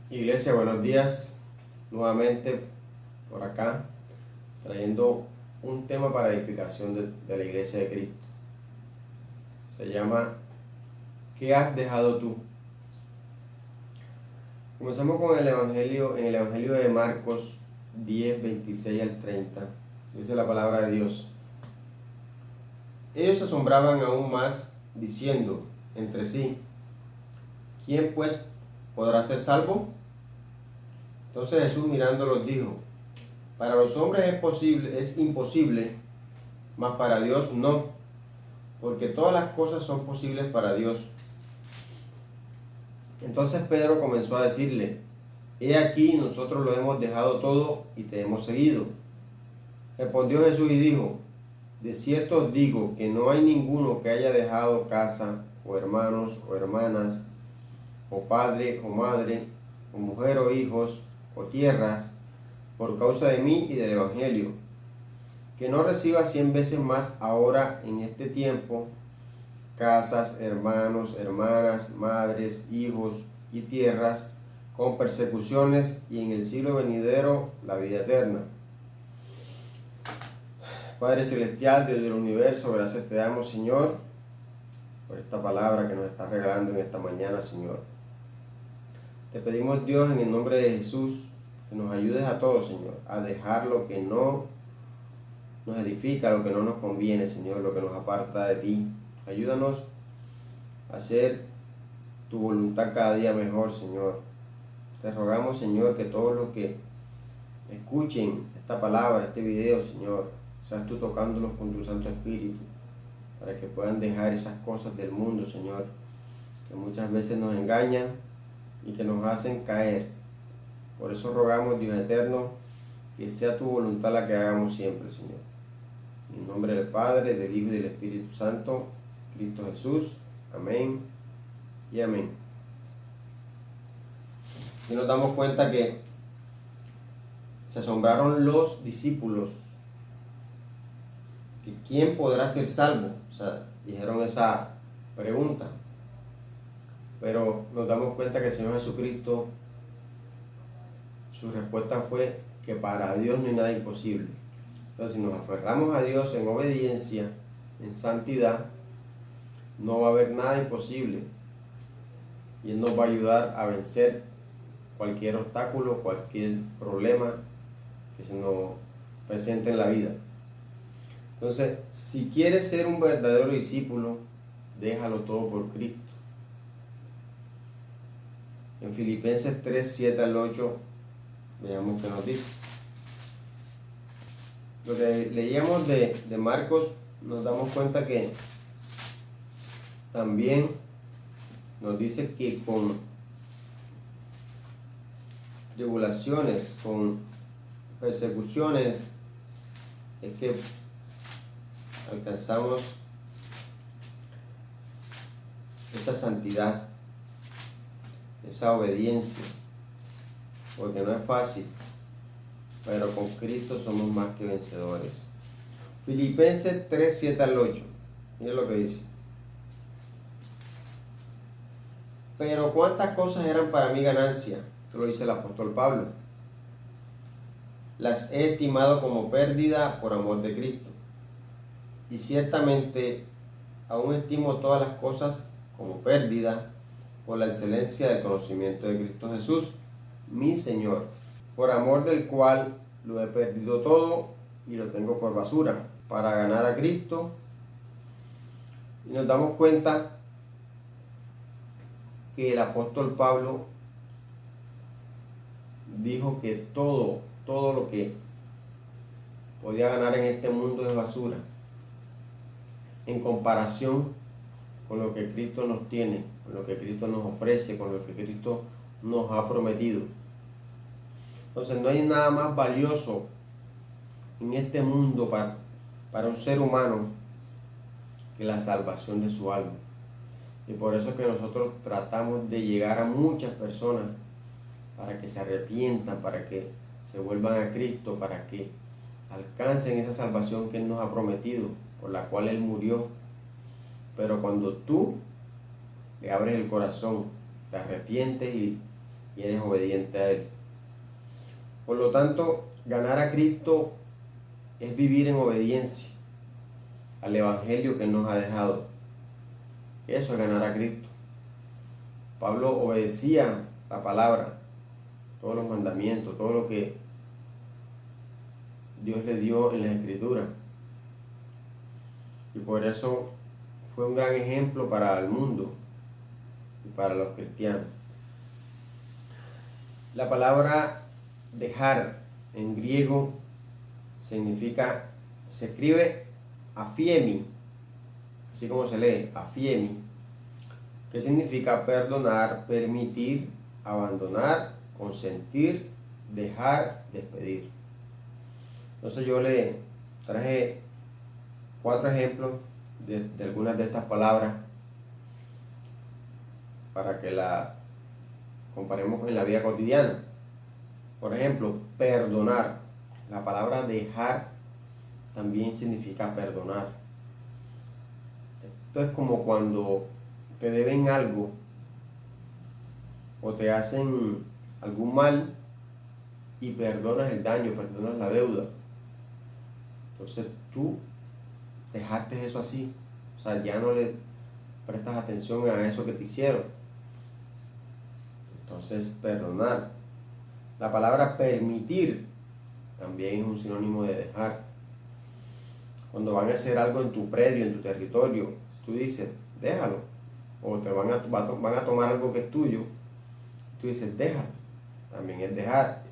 Iglesia, buenos días. Nuevamente por acá, trayendo un tema para edificación de la Iglesia de Cristo. Se llama ¿qué has dejado tú? Comenzamos con el Evangelio, en el Evangelio de Marcos 10, 26 al 30. Dice la palabra de Dios. Ellos se asombraban aún más, diciendo entre sí: ¿quién pues podrá ser salvo? Entonces Jesús mirándolos dijo: para los hombres es imposible, mas para Dios no, porque todas las cosas son posibles para Dios. Entonces Pedro comenzó a decirle: he aquí, nosotros lo hemos dejado todo y te hemos seguido. Respondió Jesús y dijo: de cierto os digo que no hay ninguno que haya dejado casa, o hermanos, o hermanas, o padre, o madre, o mujer, o hijos, o tierras, por causa de mí y del Evangelio, que no reciba 100 veces más ahora en este tiempo, casas, hermanos, hermanas, madres, hijos y tierras, con persecuciones, y en el siglo venidero la vida eterna. Padre Celestial, Dios del universo, gracias te damos, Señor, por esta palabra que nos estás regalando en esta mañana, Señor. Te pedimos, Dios, en el nombre de Jesús, que nos ayudes a todos, Señor, a dejar lo que no nos edifica, lo que no nos conviene, Señor, lo que nos aparta de ti. Ayúdanos a hacer tu voluntad cada día mejor, Señor. Te rogamos, Señor, que todos los que escuchen esta palabra, este video, Señor, seas tú tocándolos con tu Santo Espíritu, para que puedan dejar esas cosas del mundo, Señor, que muchas veces nos engañan y que nos hacen caer. Por eso rogamos, Dios eterno, que sea tu voluntad la que hagamos siempre, Señor. En el nombre del Padre, del Hijo y del Espíritu Santo, Cristo Jesús. Amén y amén. Y nos damos cuenta que se asombraron los discípulos, que ¿quién podrá ser salvo? O sea, dijeron esa pregunta. Pero nos damos cuenta que el Señor Jesucristo, su respuesta fue que para Dios no hay nada imposible. Entonces, si nos aferramos a Dios en obediencia, en santidad, no va a haber nada imposible. Y Él nos va a ayudar a vencer cualquier obstáculo, cualquier problema que se nos presente en la vida. Entonces, si quieres ser un verdadero discípulo, déjalo todo por Cristo. En Filipenses 3, 7 al 8, veamos qué nos dice. Lo que leíamos de Marcos, nos damos cuenta que también nos dice que con tribulaciones, con persecuciones, es que alcanzamos esa santidad, esa obediencia, porque no es fácil, pero con Cristo somos más que vencedores. Filipenses 3, 7 al 8, miren lo que dice. Pero cuántas cosas eran para mí ganancia, esto lo dice el apóstol Pablo, las he estimado como pérdida por amor de Cristo, y ciertamente aún estimo todas las cosas como pérdida por la excelencia del conocimiento de Cristo Jesús, mi Señor, por amor del cual lo he perdido todo y lo tengo por basura, para ganar a Cristo. Y nos damos cuenta que el apóstol Pablo dijo que todo lo que podía ganar en este mundo es basura, en comparación con lo que Cristo nos tiene, con lo que Cristo nos ofrece, con lo que Cristo nos ha prometido. Entonces no hay nada más valioso en este mundo para un ser humano que la salvación de su alma. Y por eso es que nosotros tratamos de llegar a muchas personas para que se arrepientan, para que se vuelvan a Cristo, para que alcancen esa salvación que Él nos ha prometido, por la cual Él murió. Pero cuando tú le abres el corazón, te arrepientes y y eres obediente a Él. Por lo tanto, ganar a Cristo es vivir en obediencia al Evangelio que Él nos ha dejado. Eso es ganar a Cristo. Pablo obedecía la palabra, todos los mandamientos, todo lo que Dios le dio en la Escritura. Y por eso fue un gran ejemplo para el mundo y para los cristianos. La palabra dejar en griego significa, se escribe afiemi, así como se lee, afiemi, que significa perdonar, permitir, abandonar, consentir, dejar, despedir. Entonces yo le traje 4 ejemplos de algunas de estas palabras para que la comparemos en la vida cotidiana. Por ejemplo, perdonar. La palabra dejar también significa perdonar. Esto es como cuando te deben algo o te hacen algún mal y perdonas el daño, perdonas la deuda. Entonces tú dejaste eso así, o sea, ya no le prestas atención a eso que te hicieron. Entonces, perdonar. La palabra permitir también es un sinónimo de dejar. Cuando van a hacer algo en tu predio, en tu territorio, tú dices, déjalo. O te van a tomar algo que es tuyo, tú dices, déjalo. También es dejar.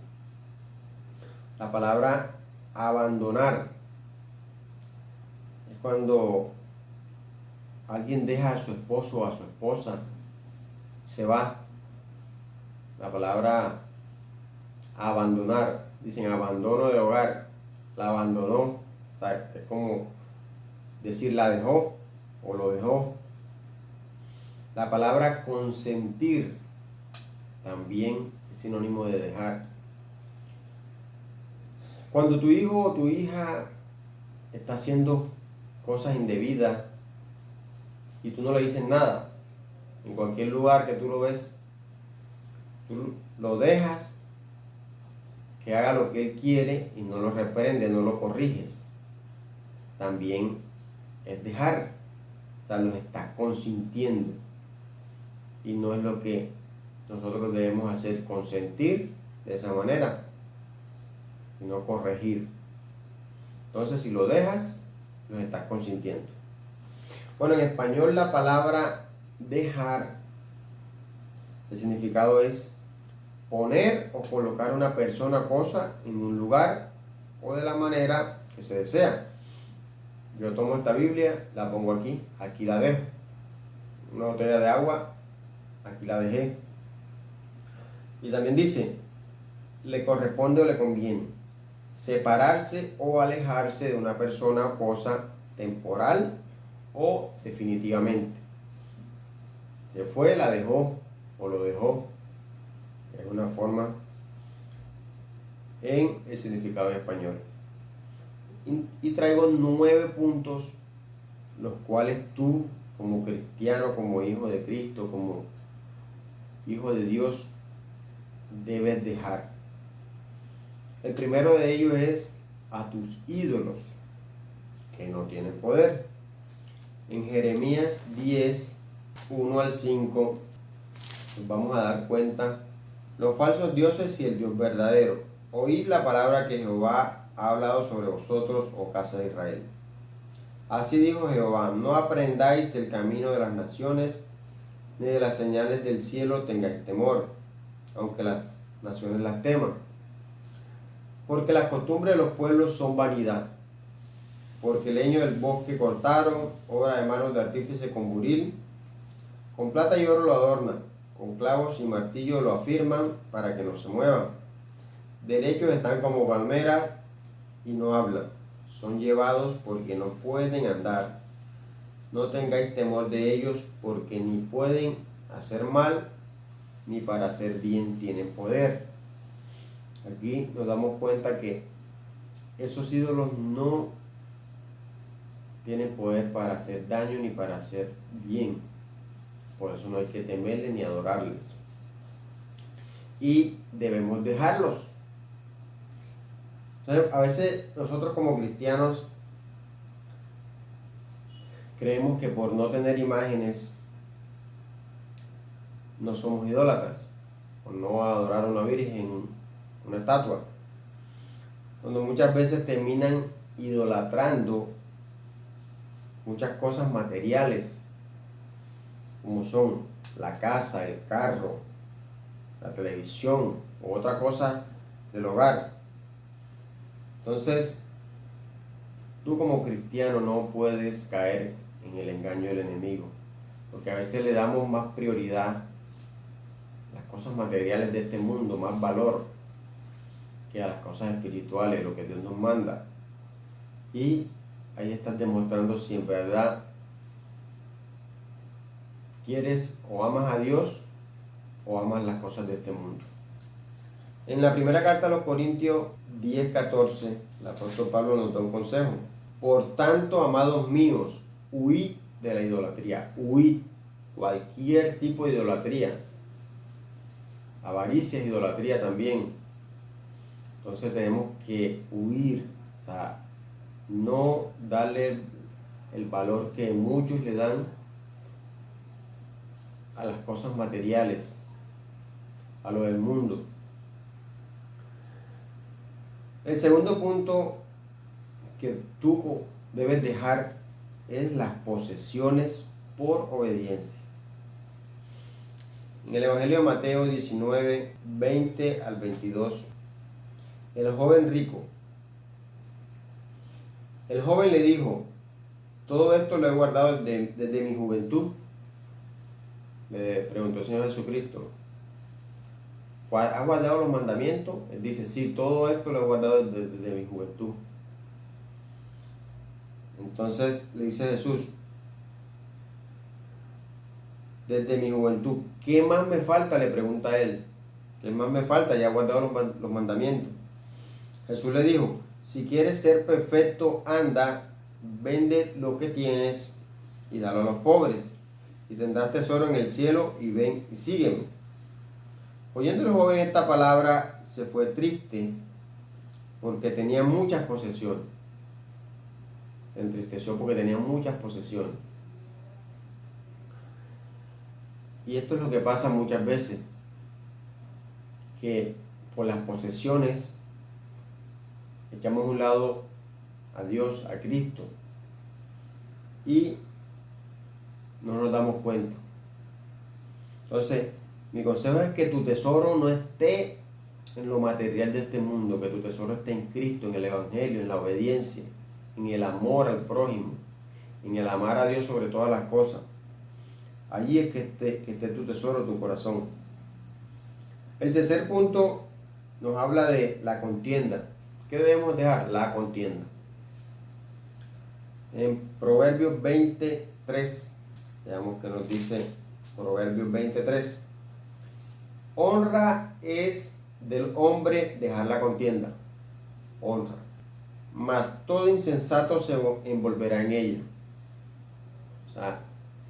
La palabra abandonar es cuando alguien deja a su esposo o a su esposa, se va. La palabra abandonar, dicen abandono de hogar, la abandonó, o sea, es como decir la dejó o lo dejó. La palabra consentir también es sinónimo de dejar. Cuando tu hijo o tu hija está haciendo cosas indebidas y tú no le dices nada, en cualquier lugar que tú lo ves, tú lo dejas que haga lo que él quiere y no lo reprendes, no lo corriges. También es dejar, o sea, los estás consintiendo. Y no es lo que nosotros debemos hacer, consentir de esa manera, sino corregir. Entonces, si lo dejas, los estás consintiendo. Bueno, en español la palabra dejar, el significado es poner o colocar una persona o cosa en un lugar o de la manera que se desea. Yo tomo esta Biblia, la pongo aquí, aquí la dejo. Una botella de agua, aquí la dejé. Y también dice, le corresponde o le conviene separarse o alejarse de una persona o cosa temporal o definitivamente. Se fue, la dejó o lo dejó. Es una forma en el significado en español. Y traigo 9 puntos, los cuales tú, como cristiano, como hijo de Cristo, como hijo de Dios, debes dejar. El primero de ellos es a tus ídolos, que no tienen poder. En Jeremías 10, 1 al 5, nos vamos a dar cuenta los falsos dioses y el Dios verdadero. Oíd la palabra que Jehová ha hablado sobre vosotros, oh casa de Israel. Así dijo Jehová, no aprendáis el camino de las naciones, ni de las señales del cielo tengáis temor, aunque las naciones las teman. Porque las costumbres de los pueblos son vanidad. Porque el leño del bosque cortaron, obra de manos de artífice con buril. Con plata y oro lo adornan, con clavos y martillo lo afirman para que no se muevan. Derechos están como palmeras y no hablan. Son llevados porque no pueden andar. No tengáis temor de ellos, porque ni pueden hacer mal, ni para hacer bien tienen poder. Aquí nos damos cuenta que esos ídolos no tienen poder para hacer daño ni para hacer bien. Por eso no hay que temerles ni adorarles. y debemos dejarlos. Entonces, a veces nosotros como cristianos creemos que por no tener imágenes no somos idólatras, por no adorar a una virgen, una estatua, cuando muchas veces terminan idolatrando muchas cosas materiales, como son la casa, el carro, la televisión u otra cosa del hogar. Entonces, tú como cristiano no puedes caer en el engaño del enemigo, porque a veces le damos más prioridad a las cosas materiales de este mundo, más valor que a las cosas espirituales, lo que Dios nos manda. Y ahí estás demostrando si en verdad quieres o amas a Dios o amas las cosas de este mundo. En la primera carta a los Corintios 10:14, el apóstol Pablo nos da un consejo. Por tanto, amados míos, huid de la idolatría, huid cualquier tipo de idolatría. Avaricia es idolatría también. Entonces tenemos que huir, o sea, no darle el valor que muchos le dan a las cosas materiales, a lo del mundo. El segundo punto que tú debes dejar es las posesiones por obediencia. En el Evangelio de Mateo 19, 20 al 22, el joven rico. El joven le dijo, todo esto lo he guardado desde mi juventud. Le preguntó el Señor Jesucristo, ¿has guardado los mandamientos? Él dice, sí, todo esto lo he guardado desde mi juventud. Entonces le dice Jesús, desde mi juventud, ¿qué más me falta? Le pregunta a él. ¿Qué más me falta? Ya he guardado los mandamientos. Jesús le dijo, si quieres ser perfecto, anda, vende lo que tienes y dalo a los pobres, y tendrás tesoro en el cielo, y ven y sígueme. Oyendo el joven esta palabra, se fue triste porque tenía muchas posesiones. Se entristeció porque tenía muchas posesiones. Y esto es lo que pasa muchas veces, que por las posesiones echamos a un lado a Dios, a Cristo, y no nos damos cuenta. Entonces, mi consejo es que tu tesoro no esté en lo material de este mundo, que tu tesoro esté en Cristo, en el Evangelio, en la obediencia, en el amor al prójimo, en el amar a Dios sobre todas las cosas. Allí es que esté tu tesoro, tu corazón. El tercer punto nos habla de la contienda. ¿Qué debemos dejar? La contienda. En Proverbios 23, veamos que nos dice Proverbios 23. Honra es del hombre dejar la contienda. Honra. Mas todo insensato se envolverá en ella. O sea,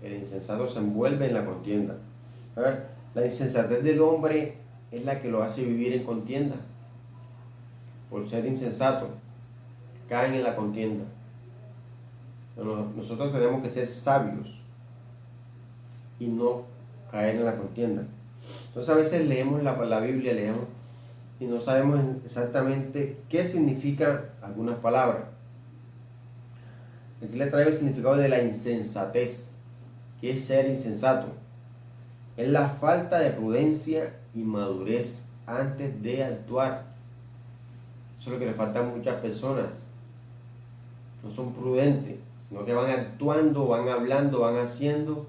el insensato se envuelve en la contienda. A ver, la insensatez del hombre es la que lo hace vivir en contienda. Por ser insensato, caen en la contienda. Pero nosotros tenemos que ser sabios y no caer en la contienda. Entonces a veces leemos la Biblia, leemos y no sabemos exactamente qué significan algunas palabras. Aquí le traigo el significado de la insensatez. ¿Qué es ser insensato? Es la falta de prudencia y madurez antes de actuar. Eso es lo que le falta a muchas personas. No son prudentes, sino que van actuando, van hablando, van haciendo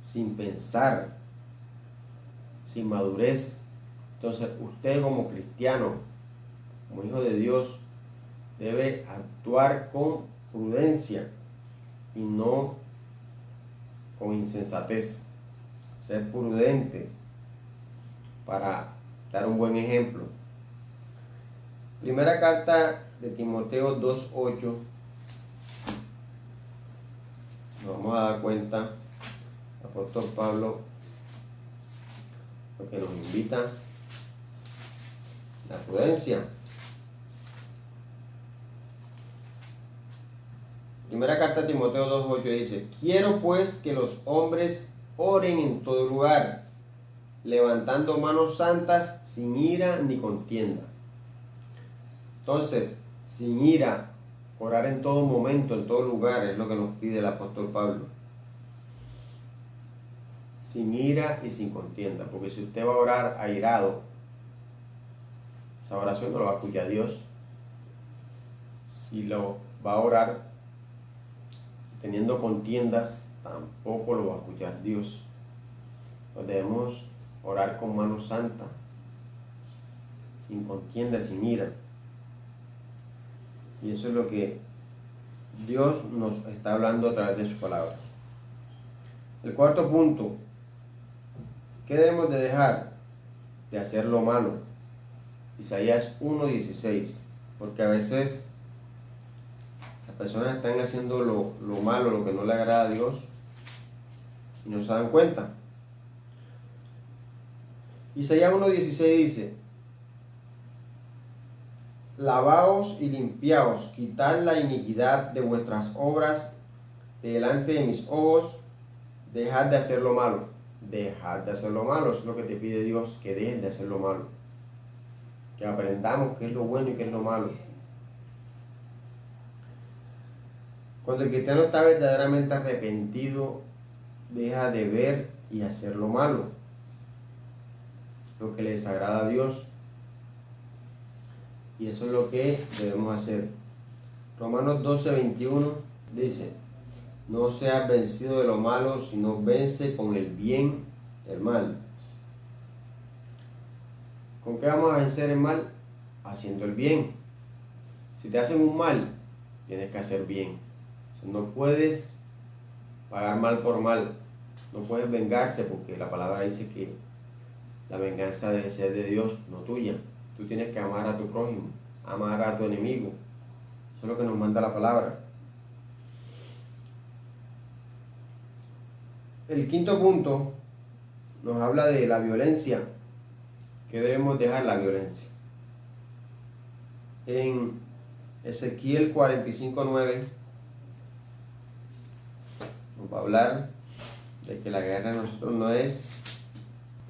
sin pensar, sin madurez. Entonces usted como cristiano, como hijo de Dios, debe actuar con prudencia y no con insensatez. Ser prudentes para dar un buen ejemplo. Primera carta de Timoteo 2:8. Nos vamos a dar cuenta, el apóstol Pablo, lo que nos invita prudencia. Primera carta a Timoteo 2:8 dice: quiero pues que los hombres oren en todo lugar, levantando manos santas sin ira ni contienda. Entonces, sin ira, orar en todo momento, en todo lugar, es lo que nos pide el apóstol Pablo. Sin ira y sin contienda, porque si usted va a orar airado, esa oración no lo va a escuchar Dios. Si lo va a orar teniendo contiendas, tampoco lo va a escuchar Dios. Pues debemos orar con mano santa, sin contienda, sin ira. Y eso es lo que Dios nos está hablando a través de su palabra. El cuarto punto: ¿qué debemos de dejar? De hacer lo malo. Isaías 1:16. Porque a veces las personas están haciendo lo malo, lo que no le agrada a Dios, y no se dan cuenta. Isaías 1:16 dice: lavaos y limpiaos, quitad la iniquidad de vuestras obras de delante de mis ojos, dejad de hacer lo malo. Dejad de hacer lo malo, eso es lo que te pide Dios, que dejen de hacer lo malo. Que aprendamos qué es lo bueno y qué es lo malo. Cuando el cristiano está verdaderamente arrepentido, deja de ver y hacer lo malo, lo que le desagrada a Dios. Y eso es lo que debemos hacer. Romanos 12:21 dice: no seas vencido de lo malo, sino vence con el bien el mal. ¿Con qué vamos a vencer el mal? Haciendo el bien. Si te hacen un mal, tienes que hacer bien. O sea, no puedes pagar mal por mal. No puedes vengarte, porque la palabra dice que la venganza debe ser de Dios, no tuya. Tú tienes que amar a tu prójimo, amar a tu enemigo. Eso es lo que nos manda la palabra. El quinto punto nos habla de la violencia, que debemos dejar la violencia. En Ezequiel 45:9 nos va a hablar de que la guerra de nosotros no es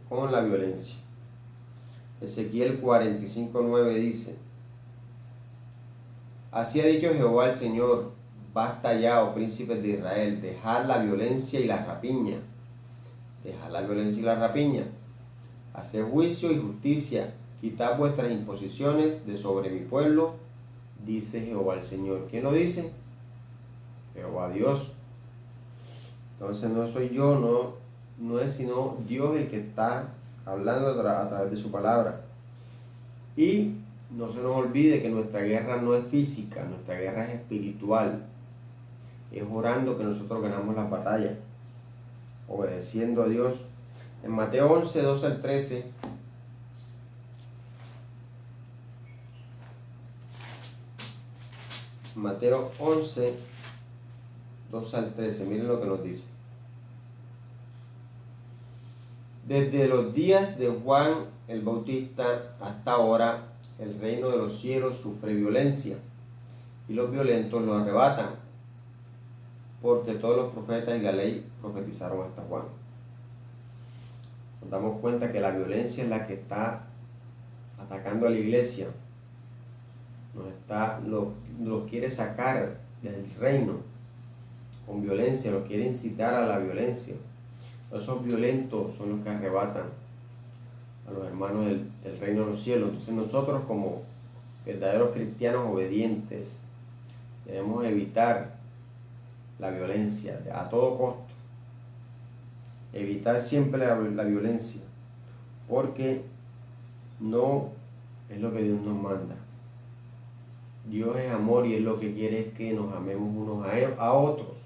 con la violencia. Ezequiel 45:9 dice: así ha dicho Jehová el Señor: basta ya, oh príncipes de Israel, dejad la violencia y la rapiña. Dejad la violencia y la rapiña. Haced juicio y justicia. Quitad vuestras imposiciones de sobre mi pueblo, dice Jehová el Señor. ¿Quién lo dice? Jehová Dios. Entonces no soy yo, no es sino Dios el que está hablando a través de su palabra. Y no se nos olvide que nuestra guerra no es física, nuestra guerra es espiritual. Es orando que nosotros ganamos la batalla, obedeciendo a Dios. En Mateo 11, 12 al 13, Mateo 11, 12 al 13, miren lo que nos dice. Desde los días de Juan el Bautista hasta ahora, el reino de los cielos sufre violencia, y los violentos lo arrebatan, porque todos los profetas y la ley profetizaron hasta Juan. Nos damos cuenta que la violencia es la que está atacando a la iglesia. Lo quiere sacar del reino con violencia, lo quiere incitar a la violencia. Esos violentos son los que arrebatan a los hermanos del reino de los cielos. Entonces nosotros, como verdaderos cristianos obedientes, debemos evitar la violencia a todo costo. Evitar siempre la violencia, porque no es lo que Dios nos manda. Dios es amor y Él lo que quiere es que nos amemos unos a otros.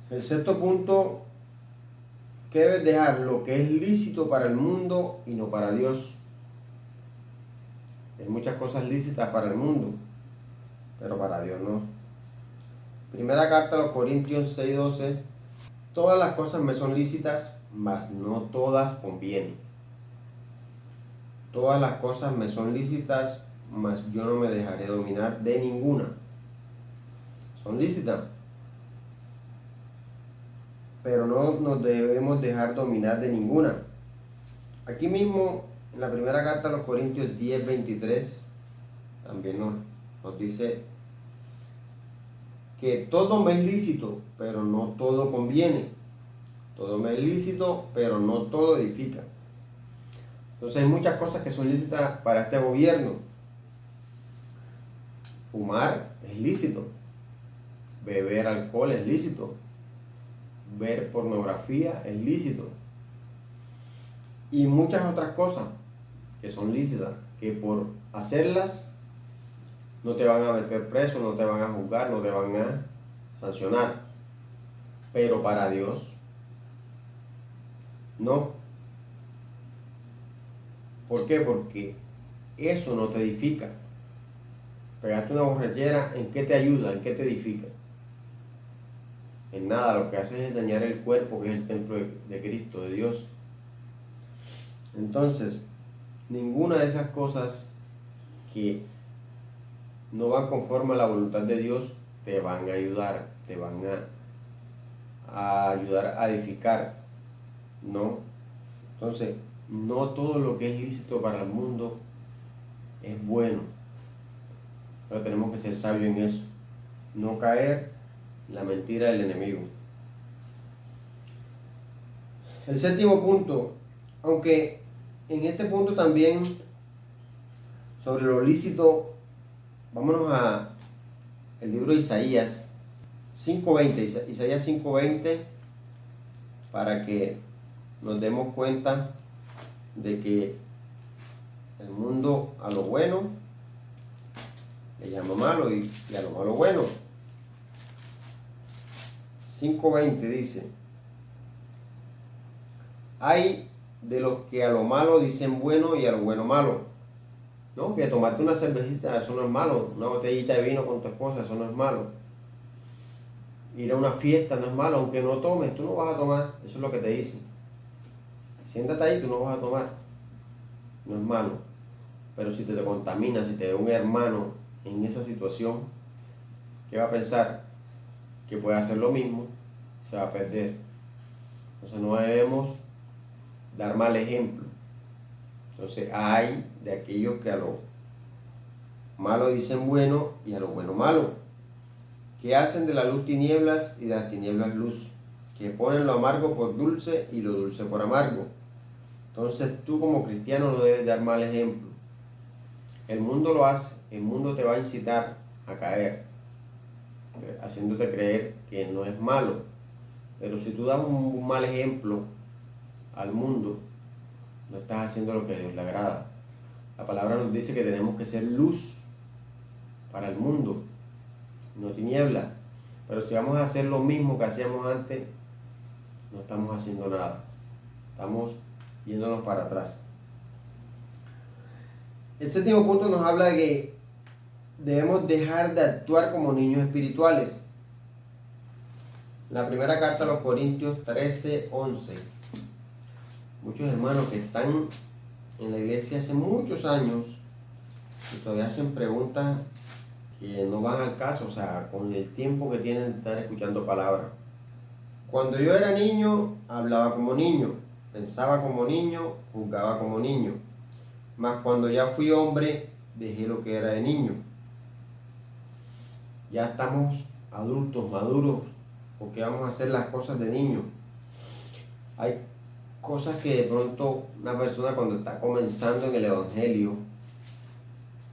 El sexto punto: que debes dejar lo que es lícito para el mundo y no para Dios. Hay muchas cosas lícitas para el mundo, pero para Dios no. Primera carta a los Corintios 6:12: todas las cosas me son lícitas, mas no todas convienen. todas las cosas me son lícitas, mas yo no me dejaré dominar de ninguna. Son lícitas, pero no nos debemos dejar dominar de ninguna. Aquí mismo, en la primera carta a los Corintios 10:23, también nos dice que todo me es lícito, pero no todo conviene. Todo me es lícito, pero no todo edifica. Entonces hay muchas cosas que son lícitas para este gobierno. Fumar es lícito. Beber alcohol es lícito. Ver pornografía es lícito. Y muchas otras cosas que son lícitas, que por hacerlas no te van a meter preso, no te van a juzgar, no te van a sancionar. Pero para Dios, no. ¿Por qué? Porque eso no te edifica. Pegarte una borrachera, ¿en qué te ayuda? ¿En qué te edifica? En nada, lo que hace es dañar el cuerpo, que es el templo de Cristo, de Dios. Entonces, ninguna de esas cosas que no van conforme a la voluntad de Dios te van a ayudar, te van a ayudar a edificar, ¿no? Entonces, no todo lo que es lícito para el mundo es bueno, pero tenemos que ser sabios en eso, no caer en la mentira del enemigo. El séptimo punto, aunque en este punto también sobre lo lícito, vámonos a el libro de Isaías 5:20, Isaías 5:20, para que nos demos cuenta de que el mundo a lo bueno le llama malo y a lo malo bueno. 5:20 dice: hay de los que a lo malo dicen bueno y a lo bueno malo. No, que tomarte una cervecita, eso no es malo. Una botellita de vino con tu esposa, eso no es malo. Ir a una fiesta no es malo, aunque no tomes, tú no vas a tomar. Eso es lo que te dicen. Siéntate ahí, tú no vas a tomar. No es malo. Pero si te contaminas, si te ve un hermano en esa situación, ¿qué va a pensar? Que puede hacer lo mismo, se va a perder. Entonces no debemos dar mal ejemplo. Entonces hay de aquellos que a lo malo dicen bueno y a lo bueno malo, que hacen de la luz tinieblas y de las tinieblas luz, que ponen lo amargo por dulce y lo dulce por amargo. Entonces tú como cristiano no debes dar mal ejemplo. El mundo lo hace, el mundo te va a incitar a caer, haciéndote creer que no es malo. Pero si tú das un mal ejemplo al mundo, no estás haciendo lo que a Dios le agrada. La palabra nos dice que tenemos que ser luz para el mundo, no tiniebla. Pero si vamos a hacer lo mismo que hacíamos antes, no estamos haciendo nada. Estamos yéndonos para atrás. El séptimo punto nos habla de que debemos dejar de actuar como niños espirituales. La primera carta a los Corintios 13:11. Muchos hermanos que están en la iglesia hace muchos años y todavía hacen preguntas que no van al caso, o sea, con el tiempo que tienen de estar escuchando palabras. Cuando yo era niño, hablaba como niño, pensaba como niño, juzgaba como niño. Mas cuando ya fui hombre, dejé lo que era de niño. Ya estamos adultos, maduros, porque vamos a hacer las cosas de niño. Hay cosas que de pronto una persona cuando está comenzando en el evangelio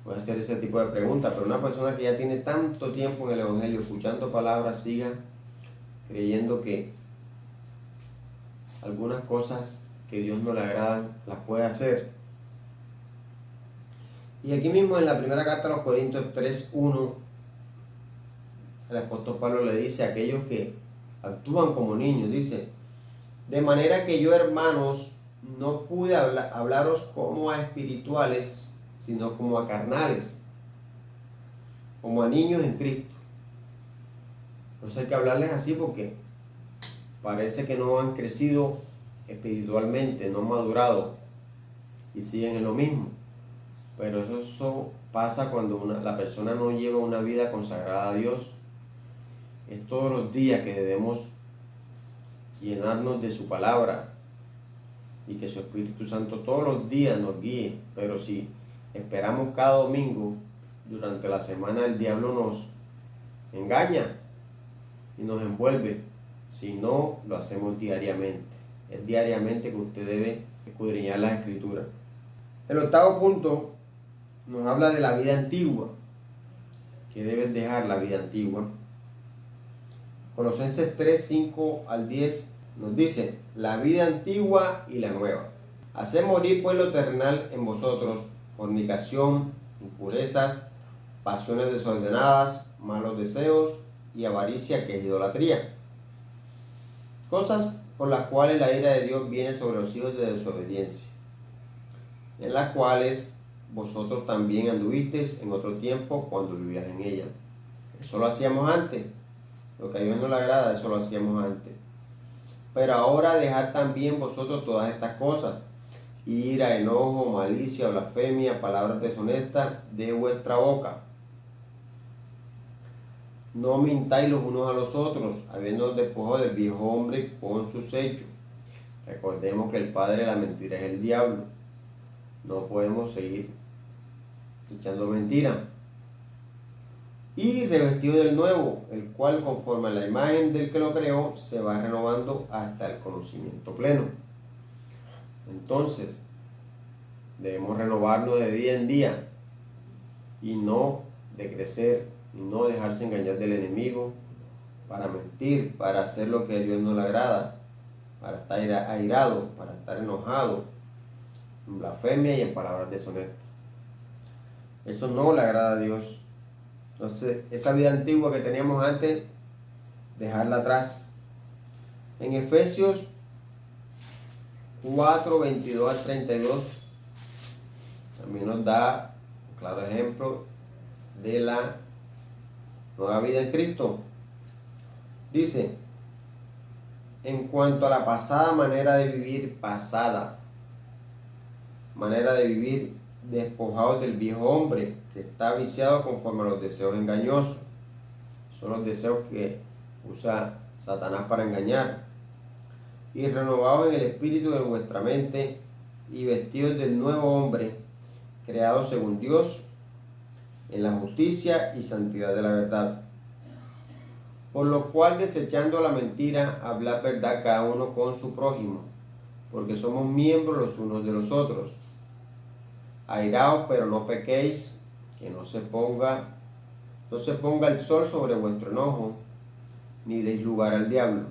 puede hacer ese tipo de preguntas, pero una persona que ya tiene tanto tiempo en el evangelio escuchando palabras, siga creyendo que algunas cosas que Dios no le agradan las puede hacer. Y aquí mismo en la primera carta a los Corintios 3:1, el apóstol Pablo le dice a aquellos que actúan como niños, dice: de manera que yo, hermanos, no pude hablaros como a espirituales, sino como a carnales, como a niños en Cristo. Entonces hay que hablarles así porque parece que no han crecido espiritualmente, no han madurado. y siguen en lo mismo. Pero eso pasa cuando la persona no lleva una vida consagrada a Dios. Es todos los días que debemos llenarnos de su palabra y que su Espíritu Santo todos los días nos guíe. Pero si esperamos cada domingo, durante la semana el diablo nos engaña y nos envuelve. Si no, lo hacemos diariamente. Es diariamente que usted debe escudriñar las Escrituras. El octavo punto nos habla de la vida antigua, que debes dejar la vida antigua. Colosenses 3, 5 al 10 nos dice: la vida antigua y la nueva. Haced morir pues lo terrenal en vosotros: fornicación, impurezas, pasiones desordenadas, malos deseos y avaricia, que es idolatría. Cosas por las cuales la ira de Dios viene sobre los hijos de desobediencia, en las cuales vosotros también anduvisteis en otro tiempo cuando vivíais en ella. Eso lo hacíamos antes. Lo que a Dios no le agrada, eso lo hacíamos antes. Pero ahora dejad también vosotros todas estas cosas: ira, enojo, malicia, blasfemia, palabras deshonestas de vuestra boca. No mintáis los unos a los otros, habiendo despojado del viejo hombre con sus hechos. Recordemos que el padre de la mentira es el diablo. No podemos seguir echando mentiras. Y revestido del nuevo, el cual conforme a la imagen del que lo creó, se va renovando hasta el conocimiento pleno. Entonces, debemos renovarnos de día en día y no decrecer, y no dejarse engañar del enemigo para mentir, para hacer lo que a Dios no le agrada, para estar airado, para estar enojado, en blasfemia y en palabras deshonestas. Eso no le agrada a Dios. Entonces, esa vida antigua que teníamos antes, dejarla atrás. En Efesios 4, 22 al 32, también nos da un claro ejemplo de la nueva vida en Cristo. Dice: en cuanto a la pasada manera de vivir, despojados del viejo hombre, que está viciado conforme a los deseos engañosos. Son los deseos que usa Satanás para engañar. Y renovados en el espíritu de vuestra mente, y vestidos del nuevo hombre, creado según Dios, en la justicia y santidad de la verdad. Por lo cual, desechando la mentira, hablad verdad cada uno con su prójimo, porque somos miembros los unos de los otros. Airaos, pero no pequéis, que no se ponga el sol sobre vuestro enojo, ni deis lugar al diablo.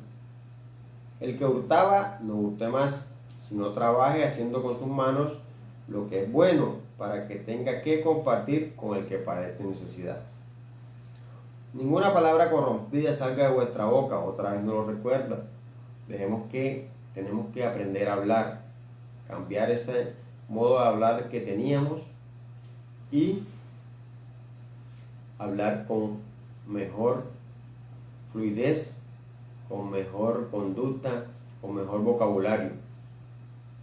El que hurtaba, no hurte más, sino trabaje haciendo con sus manos lo que es bueno, para que tenga que compartir con el que padece necesidad. Ninguna palabra corrompida salga de vuestra boca. Otra vez nos lo recuerda. Tenemos que aprender a hablar, cambiar ese modo de hablar que teníamos y hablar con mejor fluidez, con mejor conducta, con mejor vocabulario.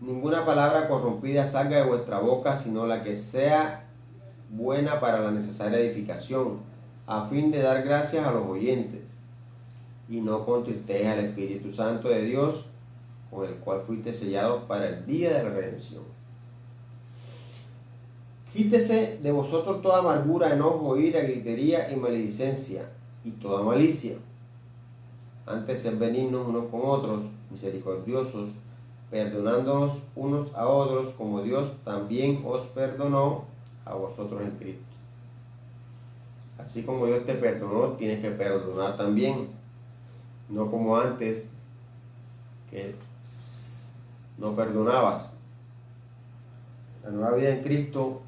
Ninguna palabra corrompida salga de vuestra boca, sino la que sea buena para la necesaria edificación, a fin de dar gracias a los oyentes. Y no contristéis al Espíritu Santo de Dios, con el cual fuiste sellados para el día de la redención. Quítese de vosotros toda amargura, enojo, ira, gritería y maledicencia, y toda malicia. Antes, sed benignos unos con otros, misericordiosos, perdonándonos unos a otros, como Dios también os perdonó a vosotros en Cristo. Así como Dios te perdonó, tienes que perdonar también. No como antes, que no perdonabas. La nueva vida en Cristo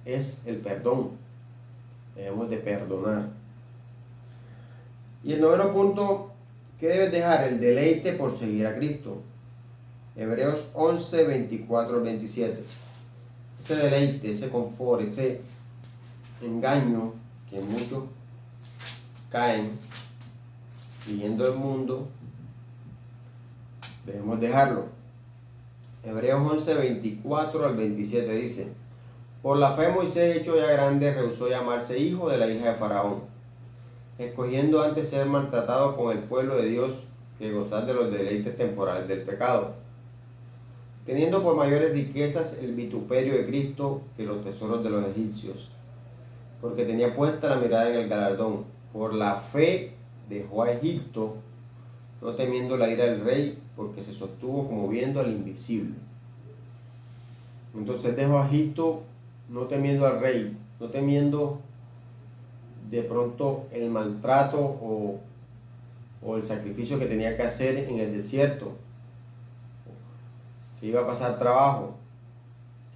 es el perdón. Debemos de perdonar. Y el noveno punto, ¿qué debes dejar? El deleite por seguir a Cristo. Hebreos 11, 24 al 27. Ese deleite, ese confort, ese engaño que muchos caen siguiendo el mundo, debemos dejarlo. Hebreos 11, 24 al 27 dice: por la fe Moisés, hecho ya grande, rehusó llamarse hijo de la hija de Faraón, escogiendo antes ser maltratado con el pueblo de Dios que gozar de los deleites temporales del pecado, teniendo por mayores riquezas el vituperio de Cristo que los tesoros de los egipcios, porque tenía puesta la mirada en el galardón. Por la fe dejó a Egipto, no temiendo la ira del rey, porque se sostuvo como viendo al invisible. Entonces dejó a Egipto no temiendo al rey, no temiendo de pronto el maltrato o el sacrificio que tenía que hacer en el desierto, que iba a pasar trabajo,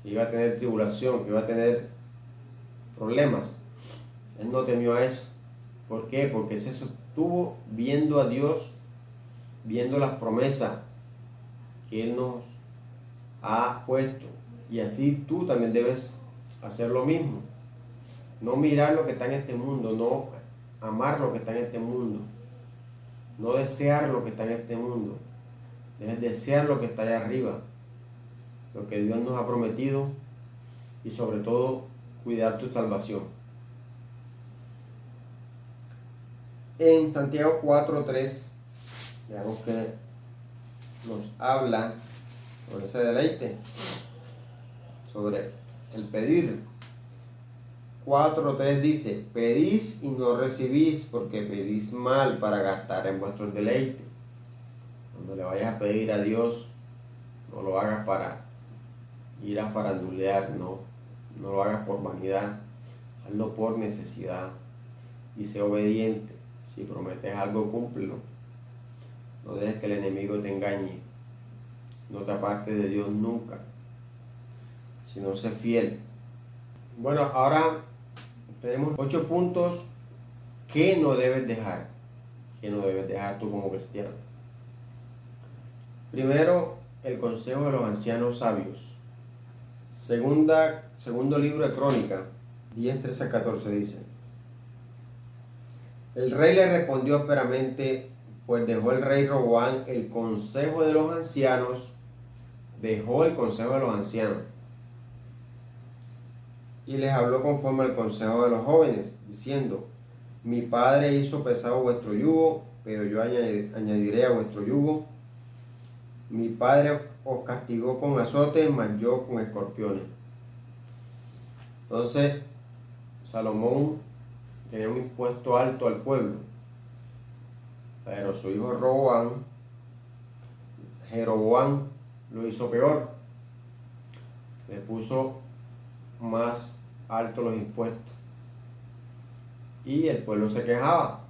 que iba a tener tribulación, que iba a tener problemas. Él no temió a eso. ¿Por qué? Porque se sostuvo viendo a Dios, viendo las promesas que Él nos ha puesto. Y así tú también debes hacer lo mismo. No mirar lo que está en este mundo, no amar lo que está en este mundo, no desear lo que está en este mundo. Debes desear lo que está allá arriba, lo que Dios nos ha prometido, y sobre todo cuidar tu salvación. En Santiago 4:3, veamos que nos habla sobre ese deleite, sobre el pedir. 4:3 dice: pedís y no recibís, porque pedís mal para gastar en vuestros deleites. Cuando le vayas a pedir a Dios, no lo hagas para ir a farandulear, no lo hagas por vanidad, hazlo por necesidad y sé obediente. Si prometes algo, cúmplelo. No dejes que el enemigo te engañe. No te apartes de Dios nunca, sino sé fiel. Bueno, ahora tenemos 8 puntos que no debes dejar, tú como cristiano. Primero, el consejo de los ancianos sabios. Segundo libro de Crónicas, 10:13-14 dice: el rey le respondió ásperamente, pues dejó el rey Roboam el consejo de los ancianos, y les habló conforme al consejo de los jóvenes, diciendo: mi padre hizo pesado vuestro yugo, pero yo añadiré a vuestro yugo. Mi padre os castigó con azotes, mas yo con escorpiones. Entonces, Salomón tenía un impuesto alto al pueblo, pero su hijo Jeroboam, lo hizo peor. Le puso más alto los impuestos y el pueblo se quejaba.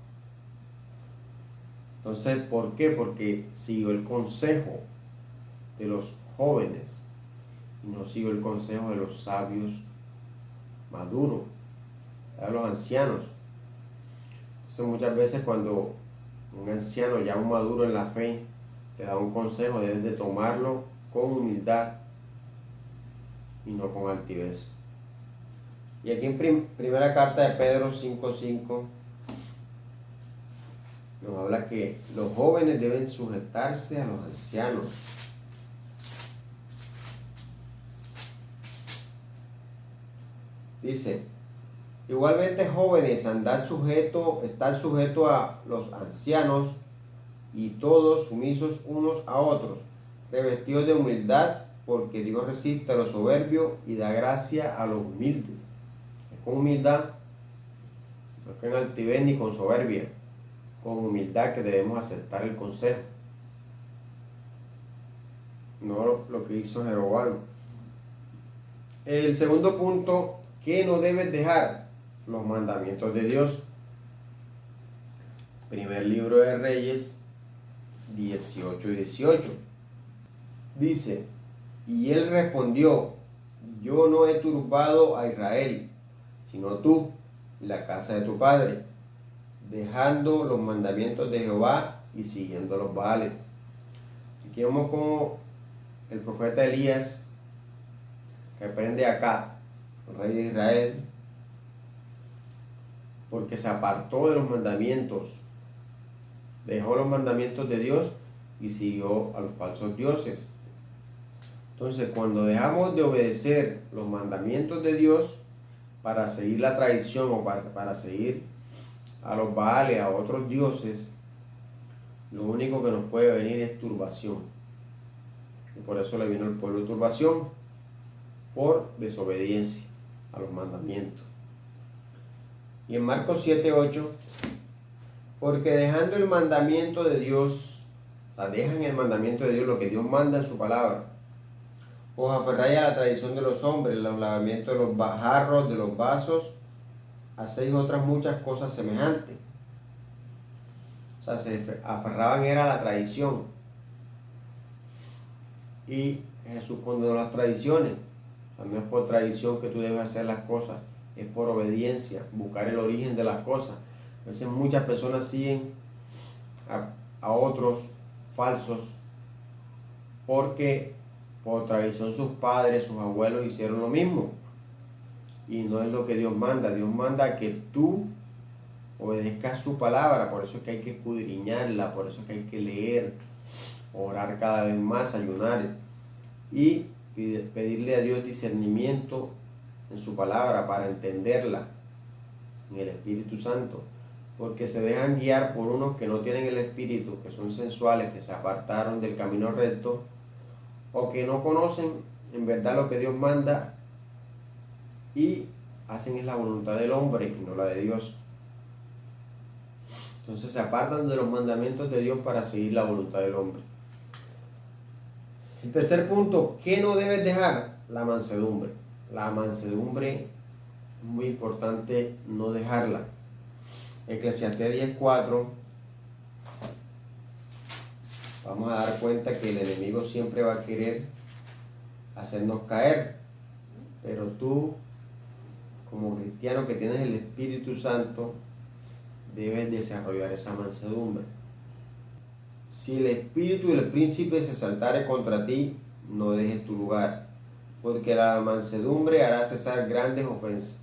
Entonces, ¿por qué? Porque siguió el consejo de los jóvenes y no siguió el consejo de los sabios maduros, de los ancianos. Entonces, muchas veces cuando un anciano, ya un maduro en la fe, te da un consejo, debes de tomarlo con humildad y no con altivez. Y aquí en primera carta de Pedro 5:5 nos habla que los jóvenes deben sujetarse a los ancianos. Dice: igualmente, jóvenes, estar sujeto a los ancianos, y todos sumisos unos a otros, revestidos de humildad, porque Dios resiste a los soberbios y da gracia a los humildes. Es con humildad, no es con altivez ni con soberbia, con humildad que debemos aceptar el consejo, no lo que hizo Jeroboam. El segundo punto, que no debes dejar: los mandamientos de Dios. Primer libro de Reyes 18:18 dice: y él respondió: yo no he turbado a Israel, sino tú y la casa de tu padre, dejando los mandamientos de Jehová y siguiendo los Baales. Aquí vemos como el profeta Elías reprende acá al rey de Israel porque se apartó de los mandamientos, dejó los mandamientos de Dios y siguió a los falsos dioses. Entonces, cuando dejamos de obedecer los mandamientos de Dios para seguir la tradición o para seguir a los Baales, a otros dioses, lo único que nos puede venir es turbación. Y por eso le vino al pueblo turbación, por desobediencia a los mandamientos. Y en Marcos 7:8, porque dejando el mandamiento de Dios, o sea, dejan el mandamiento de Dios, lo que Dios manda en su palabra, os aferráis a la tradición de los hombres, los lavamientos de los jarros, de los vasos, hacéis otras muchas cosas semejantes. O sea, se aferraban era a la tradición. Y Jesús condenó las tradiciones. O sea, no es por tradición que tú debes hacer las cosas, es por obediencia, buscar el origen de las cosas. A veces muchas personas siguen a otros falsos porque por tradición sus padres, sus abuelos hicieron lo mismo. Y no es lo que Dios manda. Dios manda que tú obedezcas su palabra. Por eso es que hay que escudriñarla, por eso es que hay que leer, orar cada vez más, ayunar y pedirle a Dios discernimiento en su palabra para entenderla en el Espíritu Santo, porque se dejan guiar por unos que no tienen el Espíritu, que son sensuales, que se apartaron del camino recto o que no conocen en verdad lo que Dios manda y hacen es la voluntad del hombre y no la de Dios. Entonces se apartan de los mandamientos de Dios para seguir la voluntad del hombre. El tercer punto, ¿qué no debes dejar? La mansedumbre. La mansedumbre es muy importante no dejarla. Eclesiastés 10:4, vamos a dar cuenta que el enemigo siempre va a querer hacernos caer, pero tú, como cristiano que tienes el Espíritu Santo, debes desarrollar esa mansedumbre. Si el espíritu del príncipe se saltare contra ti, no dejes tu lugar, porque la mansedumbre hará cesar grandes ofensas.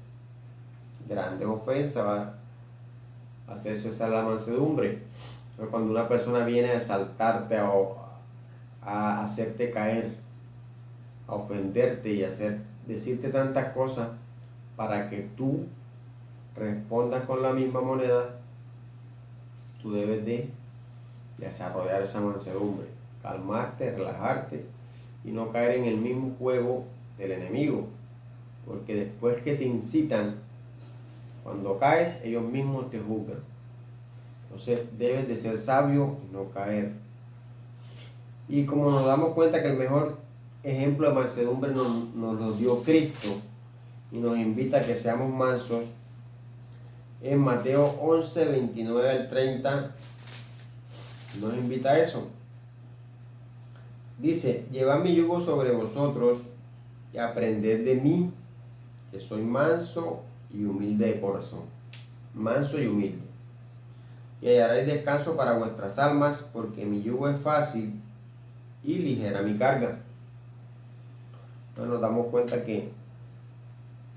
Grandes ofensas va a hacer cesar la mansedumbre. Pero cuando una persona viene a saltarte o a hacerte caer, a ofenderte y decirte tantas cosas para que tú respondas con la misma moneda, tú debes de desarrollar esa mansedumbre, calmarte, relajarte y no caer en el mismo juego del enemigo, porque después que te incitan, cuando caes, ellos mismos te juzgan. Entonces debes de ser sabio y no caer. Y como nos damos cuenta que el mejor ejemplo de mansedumbre nos lo dio Cristo y nos invita a que seamos mansos, en Mateo 11, 29 al 30, nos invita a eso. Dice, llevad mi yugo sobre vosotros y aprended de mí, que soy manso y humilde de corazón. Manso y humilde. Y hallaréis descanso para vuestras almas, porque mi yugo es fácil y ligera mi carga. Entonces nos damos cuenta que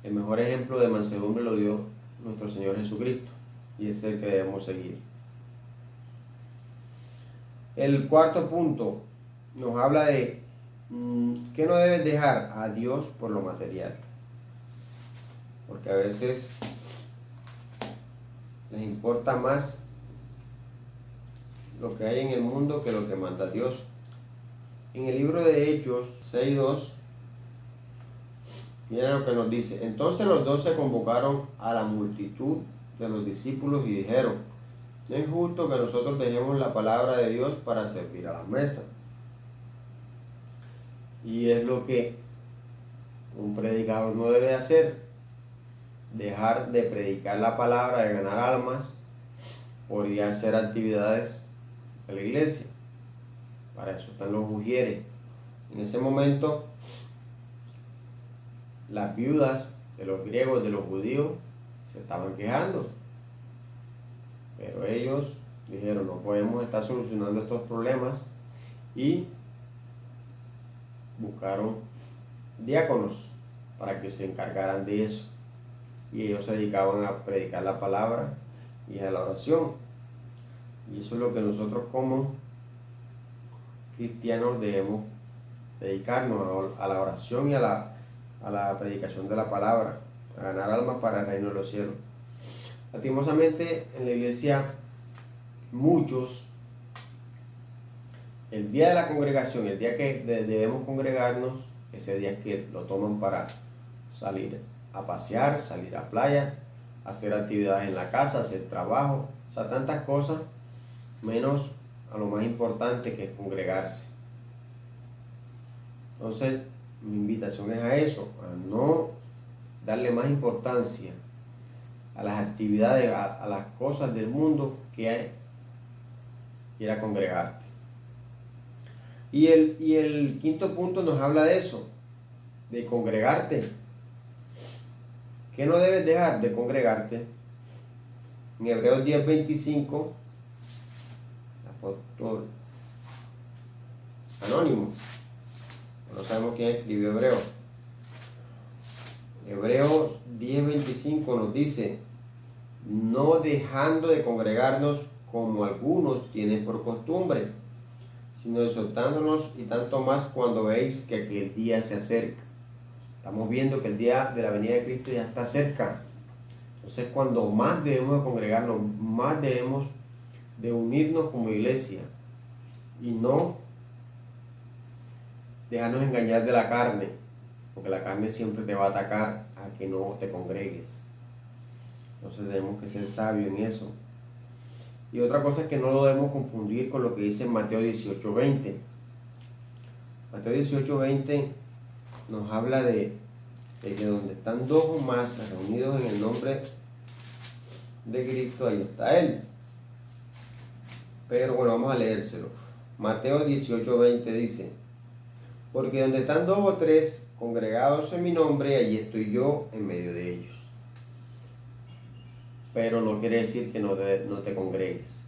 el mejor ejemplo de mansedumbre lo dio nuestro Señor Jesucristo, y es el que debemos seguir. El cuarto punto nos habla de que no debes dejar a Dios por lo material, porque a veces les importa más lo que hay en el mundo que lo que manda Dios. En el libro de Hechos 6:2, miren lo que nos dice. Entonces los 12 convocaron a la multitud de los discípulos y dijeron, no es justo que nosotros dejemos la palabra de Dios para servir a la mesa. Y es lo que un predicador no debe hacer, dejar de predicar la palabra, de ganar almas, por ir a hacer actividades de la iglesia. Para eso están los ujieres. En ese momento, las viudas de los griegos, de los judíos, se estaban quejando. Pero ellos dijeron, no podemos estar solucionando estos problemas, y buscaron diáconos para que se encargaran de eso. Y ellos se dedicaban a predicar la palabra y a la oración. Y eso es lo que nosotros como cristianos debemos dedicarnos a la oración y a la predicación de la palabra, a ganar almas para el reino de los cielos. Lastimosamente en la iglesia muchos, el día de la congregación, el día que debemos congregarnos, ese día es que lo toman para salir a pasear, salir a playa, hacer actividades en la casa, hacer trabajo, o sea, tantas cosas, menos a lo más importante que es congregarse. Entonces, mi invitación es a eso, a no darle más importancia a las actividades, a las cosas del mundo que hay, ir a congregarte. Y el quinto punto nos habla de eso, de congregarte. ¿Qué no debes dejar de congregarte? En Hebreos 10:25, el apóstol anónimo, no sabemos quién escribió Hebreos. Hebreos 10:25 nos dice: no dejando de congregarnos como algunos tienen por costumbre, sino exhortándonos, y tanto más cuando veis que aquel día se acerca. Estamos viendo que el día de la venida de Cristo ya está cerca. Entonces, cuando más debemos de congregarnos, más debemos de unirnos como iglesia y no dejarnos engañar de la carne, porque la carne siempre te va a atacar a que no te congregues. Entonces tenemos que ser sabios en eso. Y otra cosa es que no lo debemos confundir con lo que dice en Mateo 18:20. Mateo 18:20 nos habla de que donde están dos o más reunidos en el nombre de Cristo, ahí está Él. Pero bueno, vamos a leérselo. Mateo 18:20 dice: porque donde están dos o tres congregados en mi nombre, allí estoy yo en medio de ellos. Pero no quiere decir que no te congregues.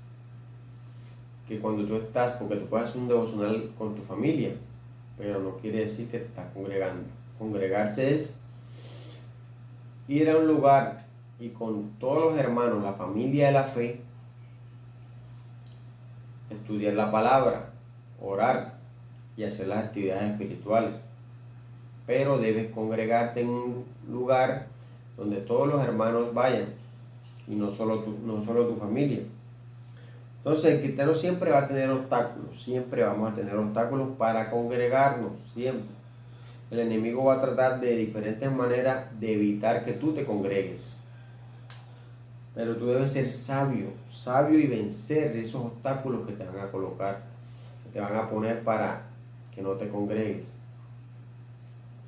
Que cuando tú estás, porque tú puedes hacer un devocional con tu familia, pero no quiere decir que te estás congregando. Congregarse es ir a un lugar y con todos los hermanos, la familia de la fe, estudiar la palabra, orar y hacer las actividades espirituales. Pero debes congregarte en un lugar donde todos los hermanos vayan y no solo tu familia. Entonces el cristiano siempre va a tener obstáculos, siempre vamos a tener obstáculos para congregarnos, siempre. El enemigo va a tratar de diferentes maneras de evitar que tú te congregues. Pero tú debes ser sabio y vencer esos obstáculos que te van a colocar, que te van a poner para que no te congregues.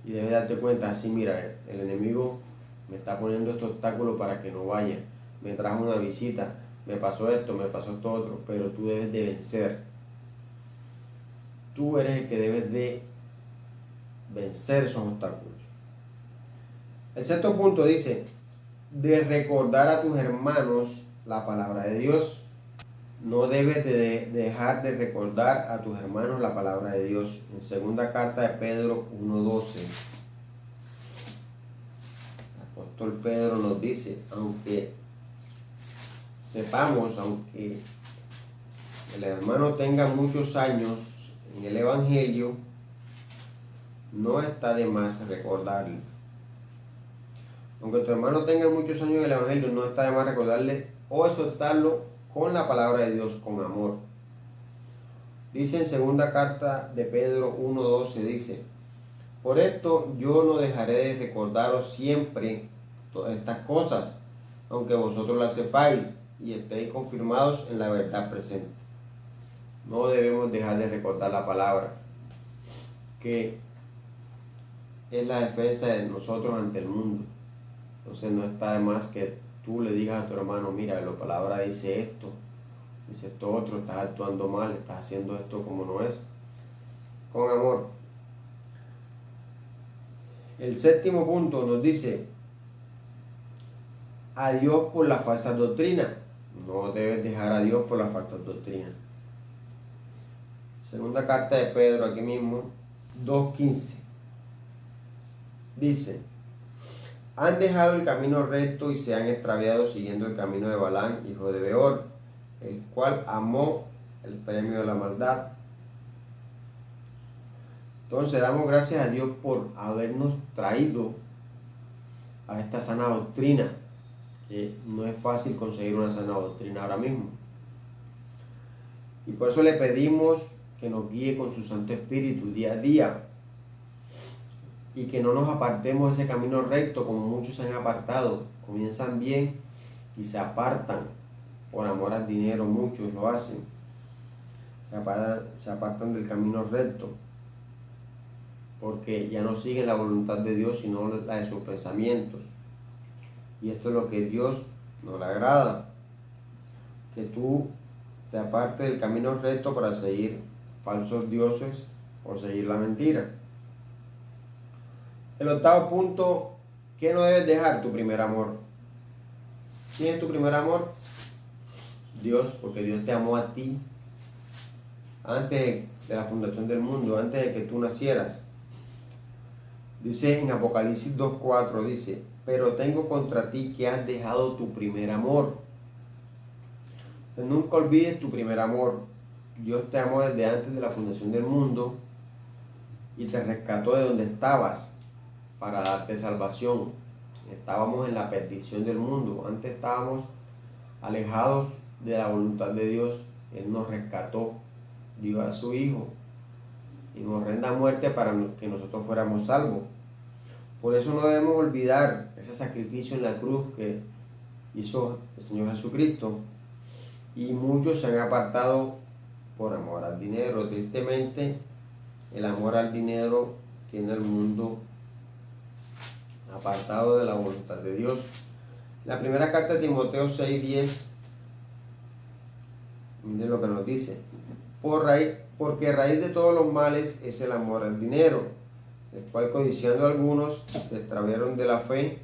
Y debes darte cuenta, así mira, el enemigo me está poniendo este obstáculo para que no vaya. Me trajo una visita, me pasó esto otro, pero tú debes de vencer. Tú eres el que debes de vencer esos obstáculos. El sexto punto dice: de recordar a tus hermanos la palabra de Dios. No debes de dejar de recordar a tus hermanos la palabra de Dios. En segunda carta de Pedro 1:12, el apóstol Pedro nos dice: aunque el hermano tenga muchos años en el Evangelio, no está de más recordarle. Aunque tu hermano tenga muchos años en el Evangelio, no está de más recordarle o exhortarlo con la palabra de Dios, con amor. Dice en segunda carta de Pedro 1:12, dice: por esto yo no dejaré de recordaros siempre todas estas cosas, aunque vosotros las sepáis y estéis confirmados en la verdad presente. No debemos dejar de recordar la palabra, que es la defensa de nosotros ante el mundo. Entonces no está de más que tú le digas a tu hermano: mira, la palabra dice esto otro, estás actuando mal, estás haciendo esto como no es, con amor. El séptimo punto nos dice: a Dios por la falsa doctrina. No debes dejar a Dios por la falsa doctrina. Segunda carta de Pedro, aquí mismo, 2:15. Dice: han dejado el camino recto y se han extraviado siguiendo el camino de Balaam, hijo de Beor, el cual amó el premio de la maldad, Entonces damos gracias a Dios por habernos traído a esta sana doctrina, que no es fácil conseguir una sana doctrina ahora mismo. Y por eso le pedimos que nos guíe con su Santo Espíritu día a día y que no nos apartemos de ese camino recto como muchos se han apartado. Comienzan bien y se apartan por amor al dinero, muchos lo hacen. Se apartan del camino recto porque ya no siguen la voluntad de Dios sino la de sus pensamientos. Y esto es lo que Dios no le agrada, que tú te apartes del camino recto para seguir falsos dioses o seguir la mentira. El octavo punto, ¿qué no debes dejar? Tu primer amor. ¿Quién es tu primer amor? Dios, porque Dios te amó a ti antes de la fundación del mundo, antes de que tú nacieras. Dice en Apocalipsis 2:4, dice, pero tengo contra ti que has dejado tu primer amor. Nunca olvides tu primer amor. Dios te amó desde antes de la fundación del mundo y te rescató de donde estabas para darte salvación. Estábamos en la perdición del mundo. Antes estábamos alejados de la voluntad de Dios. Él nos rescató, dio a su Hijo en horrenda muerte para que nosotros fuéramos salvos. Por eso no debemos olvidar ese sacrificio en la cruz que hizo el Señor Jesucristo. Y muchos se han apartado por amor al dinero. Tristemente, el amor al dinero tiene el mundo apartado de la voluntad de Dios. La primera carta de Timoteo 6:10, miren lo que nos dice. Porque raíz de todos los males es el amor al dinero, el cual codiciando algunos se extraviaron de la fe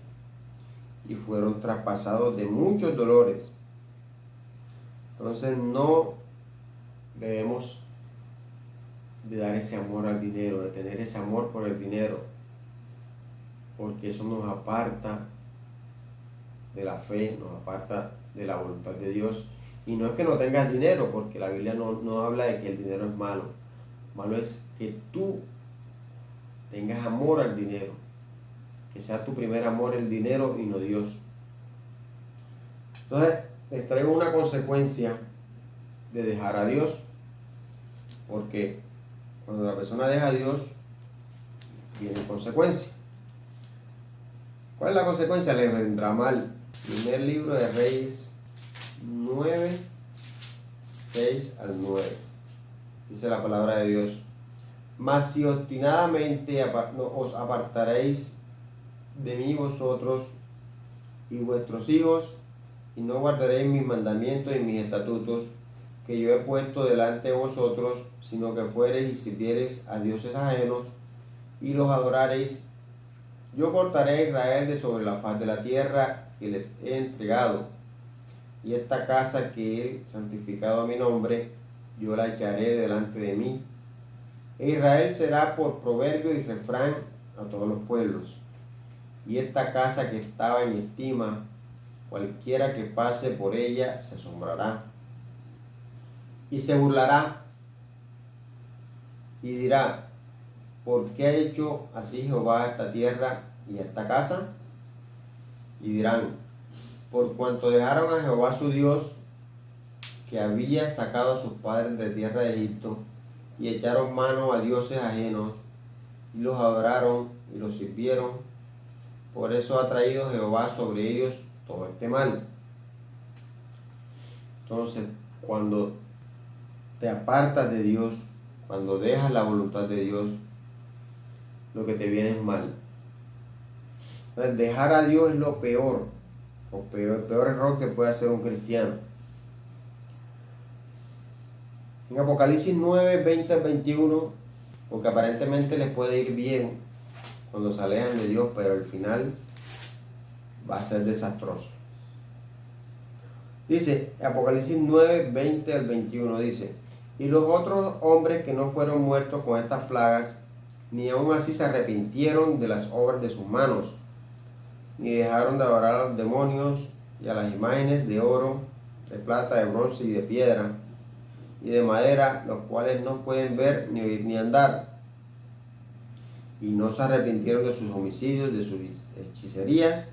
y fueron traspasados de muchos dolores. Entonces no debemos de dar ese amor al dinero, de tener ese amor por el dinero, porque eso nos aparta de la fe, nos aparta de la voluntad de Dios. Y no es que no tengas dinero, porque la Biblia no habla de que el dinero es malo. Malo es que tú tengas amor al dinero, que sea tu primer amor el dinero y no Dios. Entonces, les traigo una consecuencia de dejar a Dios, porque cuando la persona deja a Dios, viene consecuencia. ¿Cuál es la consecuencia? Le vendrá mal. Primer libro de Reyes 9, 6 al 9. Dice la palabra de Dios. Mas si obstinadamente os apartaréis de mí vosotros y vuestros hijos, y no guardaréis mis mandamientos y mis estatutos que yo he puesto delante de vosotros, sino que fuereis y sirviereis a dioses ajenos y los adorareis, yo cortaré a Israel de sobre la faz de la tierra que les he entregado, y esta casa que he santificado a mi nombre, yo la echaré delante de mí. E Israel será por proverbio y refrán a todos los pueblos. Y esta casa que estaba en estima, cualquiera que pase por ella se asombrará y se burlará y dirá, ¿por qué ha hecho así Jehová a esta tierra y a esta casa? Y dirán, por cuanto dejaron a Jehová su Dios, que había sacado a sus padres de tierra de Egipto, y echaron mano a dioses ajenos, y los adoraron y los sirvieron. Por eso ha traído Jehová sobre ellos todo este mal. Entonces, cuando te apartas de Dios, cuando dejas la voluntad de Dios, lo que te viene es mal. Entonces, dejar a Dios es lo peor, el peor error que puede hacer un cristiano. En Apocalipsis 9, 20 al 21, porque aparentemente les puede ir bien cuando se alejan de Dios, pero al final va a ser desastroso. Dice, Apocalipsis 9, 20 al 21, dice, y los otros hombres que no fueron muertos con estas plagas, ni aun así se arrepintieron de las obras de sus manos, ni dejaron de adorar a los demonios y a las imágenes de oro, de plata, de bronce y de piedra, y de madera, los cuales no pueden ver, ni oír, ni andar. y no se arrepintieron de sus homicidios, de sus hechicerías,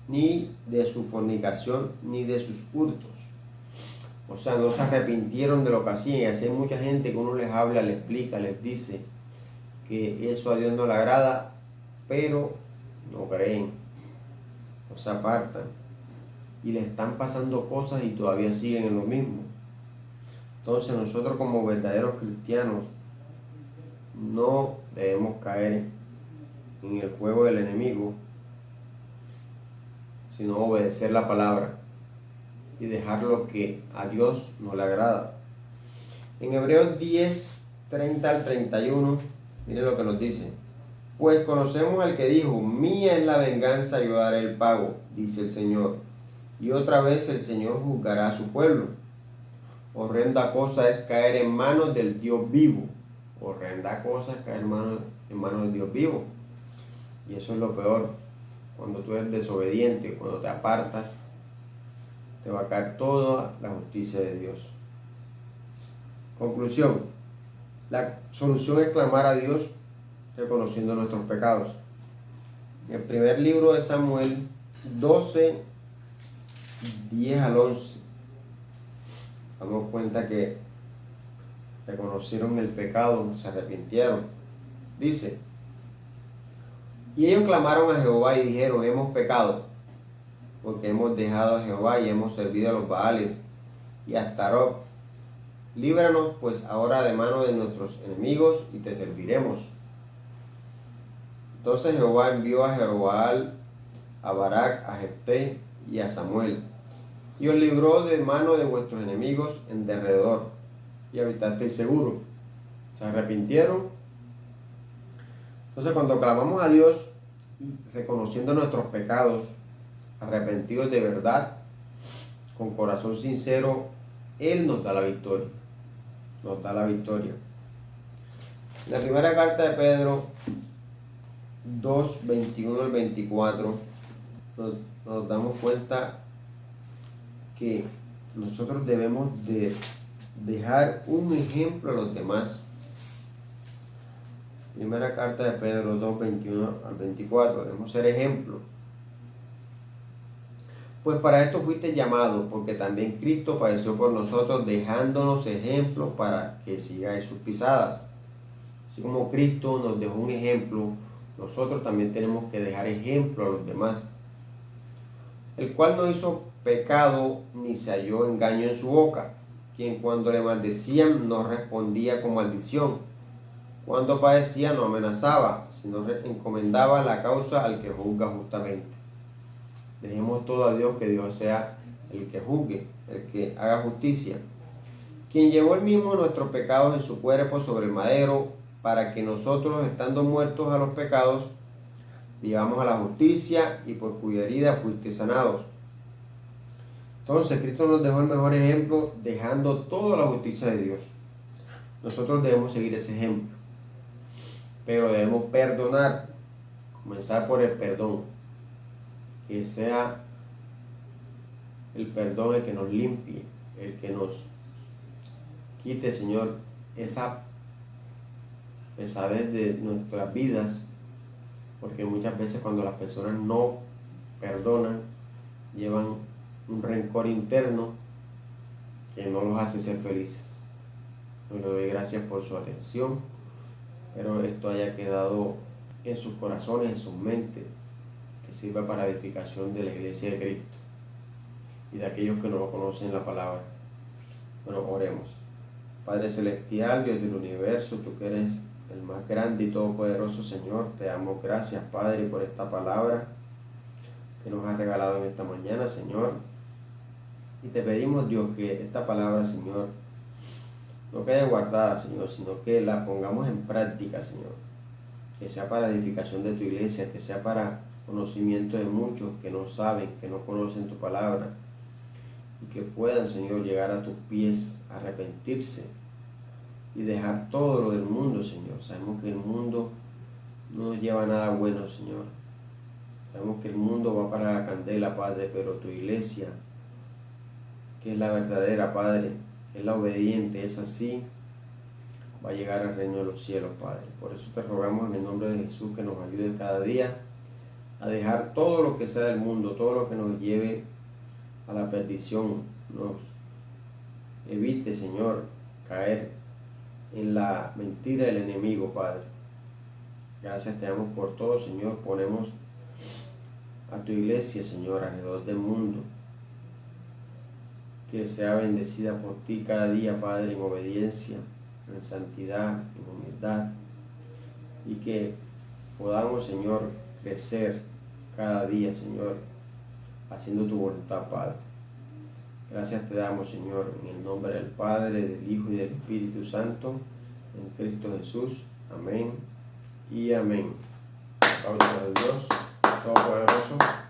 ni de su fornicación, ni de sus hurtos. O sea, no se arrepintieron de lo que hacían. Y así hay mucha gente que uno les habla, les explica, les dice que eso a Dios no le agrada, pero no creen, no se apartan y les están pasando cosas y todavía siguen en lo mismo. Entonces nosotros como verdaderos cristianos no debemos caer en el juego del enemigo, sino obedecer la palabra y dejar lo que a Dios no le agrada. En Hebreos 10, 30 al 31, miren lo que nos dice. Pues conocemos al que dijo: mía es la venganza, yo daré el pago, dice el Señor. Y otra vez el Señor juzgará a su pueblo. Horrenda cosa es caer en manos del Dios vivo. Horrenda cosa es caer en manos del Dios vivo. Y eso es lo peor. Cuando tú eres desobediente, cuando te apartas, te va a caer toda la justicia de Dios. Conclusión. La solución es clamar a Dios reconociendo nuestros pecados. En el primer libro de Samuel 12, 10 al 11, damos cuenta que reconocieron el pecado, se arrepintieron. Dice: y ellos clamaron a Jehová y dijeron: hemos pecado, porque hemos dejado a Jehová y hemos servido a los Baales y a Astarot. Líbranos pues ahora de mano de nuestros enemigos y te serviremos. Entonces Jehová envió a Jeroboam, a Barak, a Jefté y a Samuel, y os libró de mano de vuestros enemigos en derredor, y habitasteis seguro. Se arrepintieron. Entonces, cuando clamamos a Dios, reconociendo nuestros pecados, arrepentidos de verdad, con corazón sincero, Él nos da la victoria. Nos da la victoria. En la primera carta de Pedro 2, 21 al 24, nos damos cuenta que nosotros debemos de dejar un ejemplo a los demás. Primera carta de Pedro 2, 21 al 24, debemos ser ejemplo. Pues para esto fuiste llamados, porque también Cristo padeció por nosotros, dejándonos ejemplos para que sigáis sus pisadas. Así como Cristo nos dejó un ejemplo, nosotros también tenemos que dejar ejemplo a los demás. El cual no hizo pecado ni se halló engaño en su boca, quien cuando le maldecían no respondía con maldición, cuando padecía no amenazaba, sino encomendaba la causa al que juzga justamente. Dejemos todo a Dios, que Dios sea el que juzgue, el que haga justicia, quien llevó él mismo nuestros pecados en su cuerpo sobre el madero, para que nosotros, estando muertos a los pecados, vivamos a la justicia, y por cuya herida fuiste sanados. Entonces Cristo nos dejó el mejor ejemplo, dejando toda la justicia de Dios. Nosotros debemos seguir ese ejemplo, pero debemos perdonar, comenzar por el perdón, que sea el perdón el que nos limpie, el que nos quite, Señor, esa pesadez de nuestras vidas, porque muchas veces cuando las personas no perdonan, llevan un rencor interno que no los hace ser felices. Yo le doy gracias por su atención, pero esto haya quedado en sus corazones, en sus mentes, que sirva para edificación de la iglesia de Cristo y de aquellos que no conocen la palabra. Bueno, oremos. Padre celestial, Dios del universo, tú que eres el más grande y todopoderoso, Señor, te damos gracias, Padre, por esta palabra que nos has regalado en esta mañana, Señor. Y te pedimos, Dios, que esta palabra, Señor, no quede guardada, Señor, sino que la pongamos en práctica, Señor. Que sea para edificación de tu iglesia, que sea para conocimiento de muchos que no saben, que no conocen tu palabra, y que puedan, Señor, llegar a tus pies, arrepentirse y dejar todo lo del mundo, Señor. Sabemos que el mundo no lleva nada bueno, Señor. Sabemos que el mundo va para la candela, Padre, pero tu iglesia, que es la verdadera, Padre, es la obediente, es así va a llegar al reino de los cielos, Padre. Por eso te rogamos en el nombre de Jesús que nos ayude cada día a dejar todo lo que sea del mundo, todo lo que nos lleve a la perdición, nos evite, Señor, caer en la mentira del enemigo, Padre. Gracias te damos por todo, Señor. Ponemos a tu iglesia, Señor, alrededor del mundo, que sea bendecida por ti cada día, Padre, en obediencia, en santidad, en humildad, y que podamos, Señor, crecer cada día, Señor, haciendo tu voluntad, Padre. Gracias te damos, Señor, en el nombre del Padre, del Hijo y del Espíritu Santo, en Cristo Jesús. Amén y amén. Aplausos a Dios Todopoderoso.